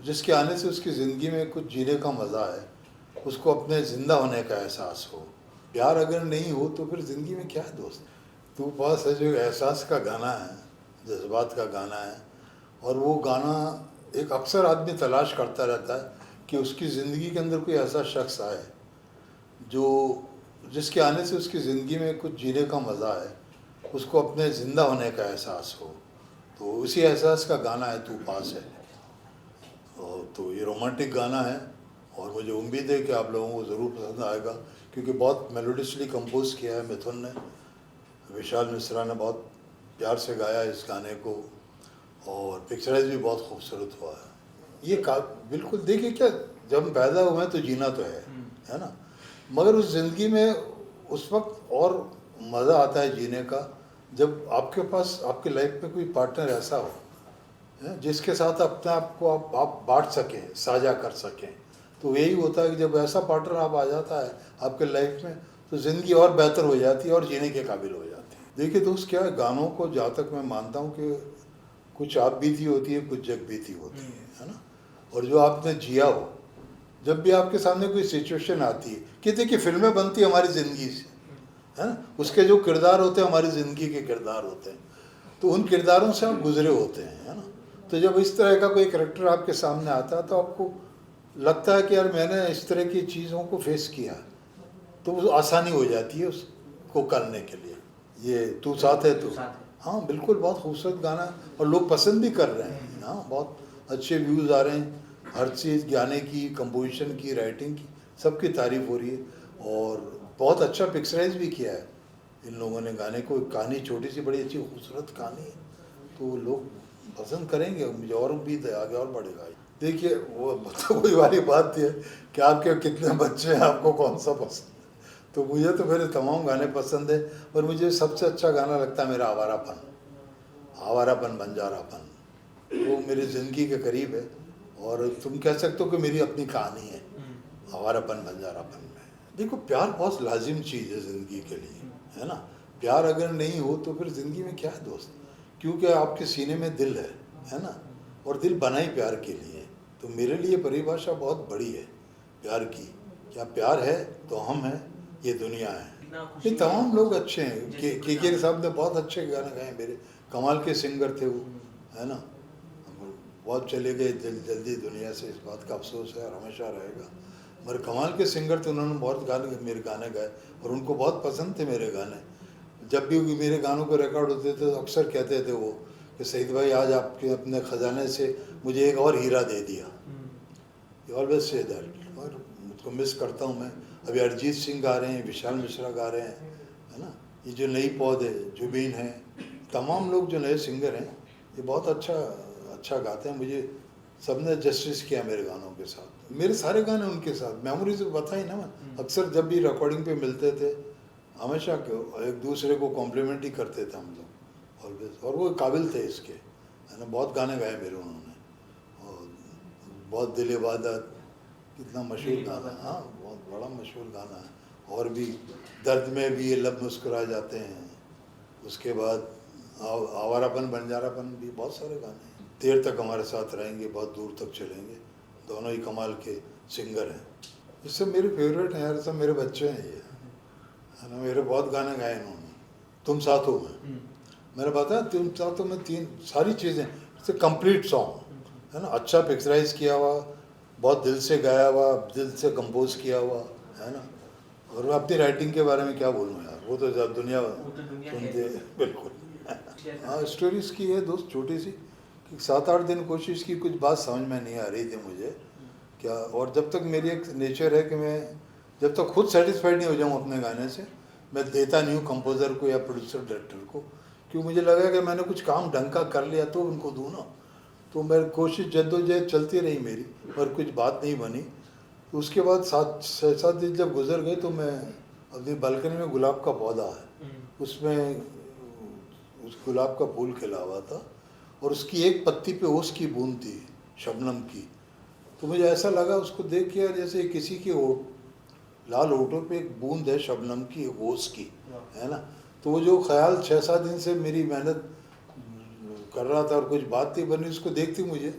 जिसके आने से उसकी ज़िंदगी में कुछ जीने का मज़ा है, उसको अपने ज़िंदा होने का एहसास हो। प्यार अगर नहीं हो तो फिर ज़िंदगी में क्या है दोस्त। तू पास है जो एहसास का गाना है, जज्बात का गाना है, और वो गाना एक अक्सर आदमी तलाश करता रहता है कि उसकी ज़िंदगी के अंदर कोई ऐसा शख्स आए जो जिसके आने से उसकी ज़िंदगी में कुछ जीने का मज़ा है, उसको अपने ज़िंदा होने का एहसास हो। तो उसी एहसास का गाना है तू पास है। और तो ये रोमांटिक गाना है और मुझे उम्मीद है कि आप लोगों को ज़रूर पसंद आएगा, क्योंकि बहुत मेलोडियसली कंपोज किया है मिथुन ने। विशाल मिश्रा ने बहुत प्यार से गाया इस गाने को और पिक्चराइज भी बहुत खूबसूरत हुआ है। ये बिल्कुल देखिए, क्या जब हम पैदा हुए हैं तो जीना तो है ना, मगर उस ज़िंदगी में उस वक्त और मज़ा आता है जीने का जब आपके पास आपकी लाइफ में कोई पार्टनर ऐसा हो जिसके साथ अपने आप को आप बांट सकें, साझा कर सकें। तो यही होता है कि जब ऐसा पार्टनर आप आ जाता है आपके लाइफ में तो ज़िंदगी और बेहतर हो जाती है और जीने के काबिल हो जाती है। देखिए दोस्त, क्या है, गानों को जहाँ तक मैं मानता हूँ कि कुछ आप बीती होती है, कुछ जग बीती होती है ना। और जो आपने जिया हो, जब भी आपके सामने कोई सिचुएशन आती है, कि देखिए फिल्में बनती है हमारी ज़िंदगी से, है ना, उसके जो किरदार होते हैं हमारी ज़िंदगी के किरदार होते हैं, तो उन किरदारों से आप गुजरे होते हैं, है ना। तो जब इस तरह का कोई करेक्टर आपके सामने आता है तो आपको लगता है कि यार मैंने इस तरह की चीज़ों को फेस किया, तो वो आसानी हो जाती है उसको करने के लिए। ये तू साथ है तू, हाँ बिल्कुल, बहुत खूबसूरत गाना है और लोग पसंद भी कर रहे हैं। हाँ, बहुत अच्छे व्यूज़ आ रहे हैं, हर चीज़ गाने की, कंपोजिशन की, राइटिंग की, सबकी तारीफ़ हो रही है और बहुत अच्छा पिक्चराइज भी किया है इन लोगों ने गाने को। कहानी छोटी सी बड़ी अच्छी खूबसूरत कहानी है, तो लोग पसंद करेंगे, मुझे और उम्मीद है आगे और बढ़ेगा। देखिए वो तो वही वाली बात है कि आपके कितने बच्चे हैं, आपको कौन सा पसंद है। तो मुझे तो मेरे तमाम गाने पसंद है, और मुझे सबसे अच्छा गाना लगता है मेरा आवारापन, आवारापन बंजारापन। वो मेरी ज़िंदगी के करीब है और तुम कह सकते हो कि मेरी अपनी कहानी है आवारापन बंजारापन में। देखो, प्यार बहुत लाजिम चीज़ है ज़िंदगी के लिए, है ना। प्यार अगर नहीं हो तो फिर ज़िंदगी में क्या है दोस्त, क्योंकि आपके सीने में दिल है ना, और दिल बना ही प्यार के लिए। तो मेरे लिए परिभाषा बहुत बड़ी है प्यार की। क्या प्यार है तो हम हैं, ये दुनिया है। ये तमाम लोग अच्छे हैं, के साहब ने बहुत अच्छे गाने गाए, मेरे कमाल के सिंगर थे वो, है ना। बहुत चले गए जल्दी दुनिया से, इस बात का अफसोस है और हमेशा रहेगा। मगर कमाल के सिंगर थे, उन्होंने बहुत गाने मेरे गाने गाए और उनको बहुत पसंद थे मेरे गाने। जब भी मेरे गानों को रिकॉर्ड होते थे तो अक्सर कहते थे वो कि सईद भाई आज आपके अपने ख़जाने से मुझे एक और हीरा दे दिया। ऑलवेज से दैट, और मुझको मिस करता हूँ मैं। अभी अरिजीत सिंह गा रहे हैं, विशाल मिश्रा गा रहे हैं, है ना। ये जो नई पौध है, जुबीन है, तमाम लोग जो नए सिंगर हैं ये बहुत अच्छा गाते हैं। मुझे सबने जस्टिस किया मेरे गानों के साथ, मेरे सारे गाने उनके साथ। मेमोरी से बताई ना मैं, अक्सर जब भी रिकॉर्डिंग पे मिलते थे हमेशा एक दूसरे को कॉम्प्लीमेंट ही करते थे हम लोग ऑलवेज, और वो काबिल थे इसके, है ना। बहुत गाने गाए मेरे उन्होंने, और बहुत दिल इबादत, कितना मशहूर गाना, हाँ बहुत बड़ा मशहूर गाना है। और भी दर्द में भी ये लब मुस्कुरा जाते हैं, उसके बाद आवारापन बंजारापन, भी बहुत सारे गाने हैं। देर तक हमारे साथ रहेंगे, बहुत दूर तक चलेंगे, दोनों ही कमाल के सिंगर हैं। ये सब मेरे फेवरेट हैं यार, सब मेरे बच्चे हैं ये, है ना। मेरे बहुत गाने गाए इन्होंने। तुम साथ हो में, मैंने बताया तुम साथ हो में, तीन सारी चीज़ें, इससे कंप्लीट सॉन्ग है ना, अच्छा पिक्चराइज किया हुआ, बहुत दिल से गाया हुआ, दिल से कंपोज किया हुआ, है ना। और मैं अपनी राइटिंग के बारे में क्या बोलूँ यार, वो तो जब दुनिया सुनते, बिल्कुल। हाँ, स्टोरीज की है दोस्त छोटी सी, कि 7-8 दिन कोशिश की, कुछ बात समझ में नहीं आ रही थी मुझे क्या। और जब तक मेरी एक नेचर है कि मैं जब तक खुद सेटिस्फाइड नहीं हो जाऊँ अपने गाने से, मैं देता नहीं हूँ कंपोज़र को या प्रोड्यूसर डायरेक्टर को, क्योंकि मुझे लगा कि मैंने कुछ काम ढंग का कर लिया तो उनको दूँ ना। तो मेरी कोशिश जद्दोजहद चलती रही मेरी, और कुछ बात नहीं बनी। तो उसके बाद 7 दिन जब गुजर गए तो मैं अपनी बालकनी में गुलाब का पौधा है, उसमें उस गुलाब का फूल खिला हुआ था और उसकी एक पत्ती पे ओस की बूंद थी, शबनम की। तो मुझे ऐसा लगा उसको देख के यार, जैसे किसी के लाल होठों पे एक बूंद है शबनम की, ओस की, है ना। तो वो जो ख्याल 6-7 दिन से मेरी मेहनत कर रहा था और कुछ बात नहीं बनी, उसको देखती मुझे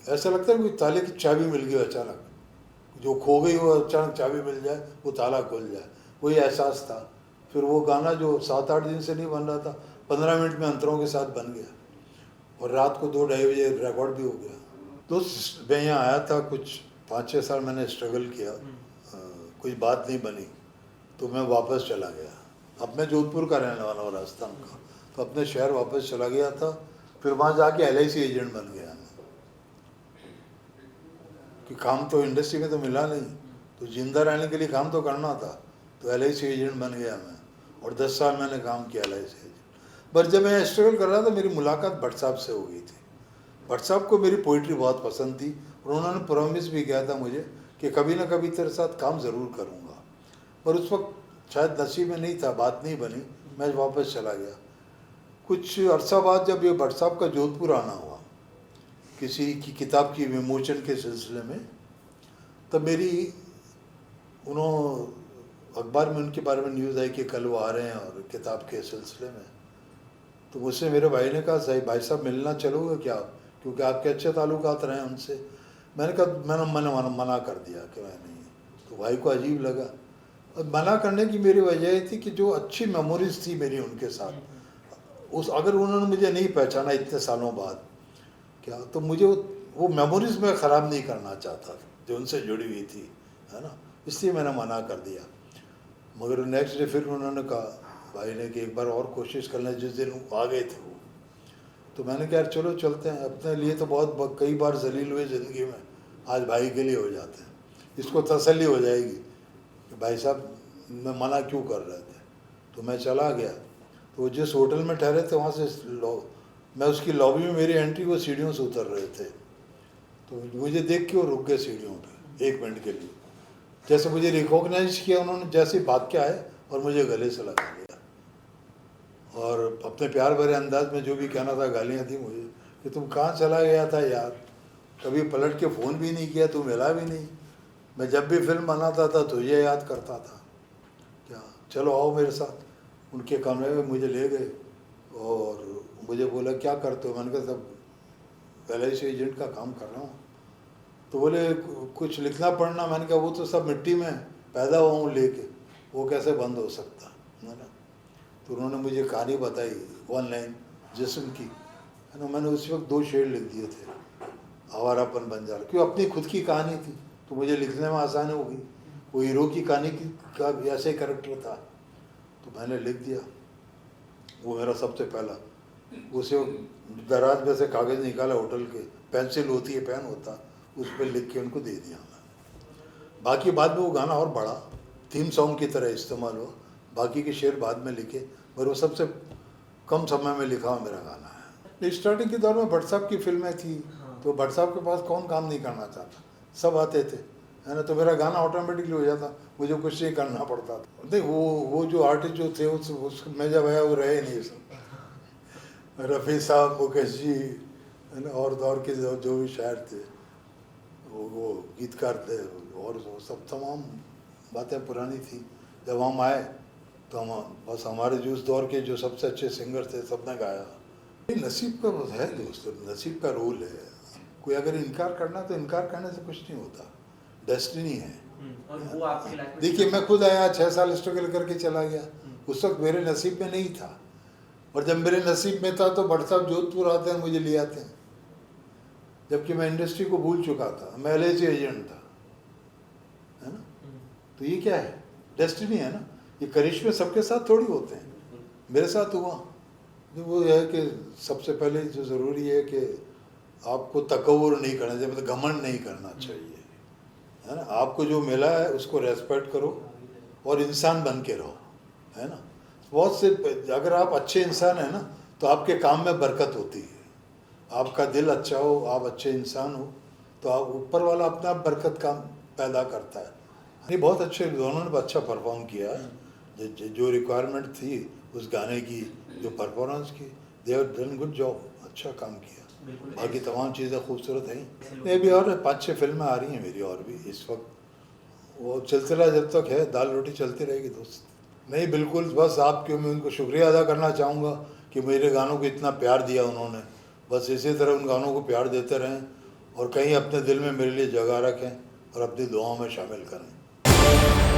ऐसा लगता है कोई ताले की चाबी मिल गई अचानक, जो खो गई वो अचानक चाबी मिल जाए, वो ताला खुल जाए, वही एहसास था। फिर वो गाना जो 7-8 दिन से नहीं बन रहा था, 15 मिनट में अंतरों के साथ बन गया, और रात को 2-2:30 बजे रिकॉर्ड भी हो गया। तो मैं यहाँ आया था, कुछ 5-6 साल मैंने स्ट्रगल किया, कोई बात नहीं बनी, तो मैं वापस चला गया। अब मैं जोधपुर का रहने वाला हूँ, राजस्थान का, तो अपने शहर वापस चला गया था। फिर वहाँ जाके LIC एजेंट बन गया मैं, कि काम तो इंडस्ट्री में तो मिला नहीं, तो जिंदा रहने के लिए काम तो करना था, तो LIC एजेंट बन गया मैं, और 10 साल मैंने काम किया LIC एजेंट। पर जब मैं स्ट्रगल कर रहा था, मेरी मुलाकात भट्ट साहब से हो गई थी। भट्ट साहब को मेरी पोइट्री बहुत पसंद थी, और उन्होंने प्रॉमिस भी किया था मुझे कि कभी ना कभी तेरे साथ काम ज़रूर करूँगा। पर उस वक्त शायद नसीब में नहीं था, बात नहीं बनी, मैं वापस चला गया। कुछ अरसा बाद जब ये भट्ट साहब का जोधपुर आना हुआ किसी की किताब की विमोचन के सिलसिले में, तब मेरी अखबार में उनके बारे में न्यूज़ आई कि कल वो आ रहे हैं और किताब के सिलसिले में। तो मुझसे मेरे भाई ने कहा, सही भाई साहब मिलना चलोगे क्या आप, क्योंकि आपके अच्छे ताल्लुकात रहे हैं उनसे। मैंने कहा मैंने मना कर दिया कि मैं नहीं। तो भाई को अजीब लगा, और मना करने की मेरी वजह ये थी कि जो अच्छी मेमोरीज थी मेरी उनके साथ, उस अगर उन्होंने मुझे नहीं पहचाना इतने सालों बाद क्या, तो मुझे वो मेमोरीज मैं ख़राब नहीं करना चाहता जो उनसे जुड़ी हुई थी, है ना, इसलिए मैंने मना कर दिया। मगर नेक्स्ट डे फिर उन्होंने कहा भाई ने कि एक बार और कोशिश कर लें, जिस दिन वो आ गए थे वो। तो मैंने कहा यार चलो चलते हैं, अपने लिए तो बहुत कई बार जलील हुए ज़िंदगी में, आज भाई के लिए हो जाते हैं, इसको तसल्ली हो जाएगी कि भाई साहब मैं मना क्यों कर रहे थे। तो मैं चला गया, तो वो जिस होटल में ठहरे थे वहाँ से मैं उसकी लॉबी में, मेरी एंट्री, वो सीढ़ियों से उतर रहे थे, तो मुझे देख के वो रुक गए सीढ़ियों पे 1 मिनट के लिए, जैसे मुझे रिकॉग्नाइज किया उन्होंने, जैसे भाग के आए और मुझे गले से लगा लिया, और अपने प्यार भरे अंदाज में जो भी कहना था गालियाँ थी मुझे कि तुम कहाँ चला गया था यार, कभी पलट के फ़ोन भी नहीं किया, तू मिला भी नहीं, मैं जब भी फिल्म बनाता था तुझे याद करता था, क्या चलो आओ मेरे साथ। उनके कमरे में मुझे ले गए और मुझे बोला क्या करते हो, मैंने कहा सब LIC एजेंट का काम कर रहा हूँ। तो बोले कुछ लिखना पढ़ना, मैंने कहा वो तो सब मिट्टी में पैदा हुआ हूँ लेके, वो कैसे बंद हो सकता है ना। तो उन्होंने मुझे कहानी बताई 1 लाइन जिस्म की, है ना। मैंने उस वक्त 2 शेर लिख दिए थे, आवारापन बंजारा, क्यों अपनी खुद की कहानी थी तो मुझे लिखने में आसानी हो गई। वो हीरो की कहानी की का ऐसे कैरेक्टर था, तो मैंने लिख दिया। वो मेरा सबसे पहला, उसे दराज में से कागज़ निकाला होटल के, पेंसिल होती है, पेन होता, उस पर लिख के उनको दे दिया मैं। बाकी बाद में वो गाना और बड़ा थीम सॉन्ग की तरह इस्तेमाल हुआ, बाकी के शेर बाद में लिखे, पर वो सबसे कम समय में लिखा हुआ मेरा गाना है। स्टार्टिंग के दौर में भट्ट साहब की फिल्में थी, तो भट्ट साहब के पास कौन काम नहीं करना चाहता, सब आते थे, है ना। तो मेरा गाना ऑटोमेटिकली हो जाता, मुझे कुछ नहीं करना पड़ता था। नहीं वो जो आर्टिस्ट जो थे उस मैं जब आया वो रहे नहीं सब, रफ़ी साहब, मुकेश जी, है ना, और दौर के जो भी शायर थे, वो गीतकार थे, और वो सब तमाम बातें पुरानी थी। जब हम आए तो हम बस हमारे जो उस दौर के जो सबसे अच्छे सिंगर थे सबने गाया। ये नसीब का है दोस्तों, नसीब का रोल है। कोई अगर इनकार करना तो इनकार करने से कुछ नहीं होता, डेस्टिनी है। और वो आपकी लाइफ में देखिए मैं खुद आया 6 साल स्ट्रगल करके चला गया, उस वक्त मेरे नसीब में नहीं था, और जब मेरे नसीब में था तो भट्ट साहब जोधपुर आते हैं, मुझे ले आते हैं, जबकि मैं इंडस्ट्री को भूल चुका था, मैं LIC एजेंट था, है ना। तो ये क्या है, डेस्टिनी है ना। ये करिश्मे सबके साथ थोड़ी होते हैं, मेरे साथ हुआ। तो वो है कि सबसे पहले जो ज़रूरी है कि आपको तकव्वुर नहीं करना चाहिए, मतलब घमंड नहीं करना चाहिए, है ना। आपको जो मिला है उसको रेस्पेक्ट करो और इंसान बन के रहो, है ना। बहुत से अगर आप अच्छे इंसान हैं ना तो आपके काम में बरकत होती है, आपका दिल अच्छा हो, आप अच्छे इंसान हो, तो आप ऊपर वाला अपना आप बरकत काम पैदा करता है। नहीं बहुत अच्छे, दोनों ने अच्छा परफॉर्म किया है, जो रिक्वायरमेंट थी उस गाने की, जो परफॉर्मेंस की, they have done good job, अच्छा काम किया। बाकी तमाम चीज़ें खूबसूरत हैं। ये भी और 5-6 फिल्में आ रही हैं मेरी और भी इस वक्त, वो सिलसिला जब तक है दाल रोटी चलती रहेगी दोस्त। नहीं बिल्कुल, बस आपके मैं उनको शुक्रिया अदा करना चाहूँगा कि मेरे गानों को इतना प्यार दिया उन्होंने, बस इसी तरह उन गानों को प्यार देते रहें और कहीं अपने दिल में मेरे लिए जगह रखें और अपनी दुआओं में शामिल करें।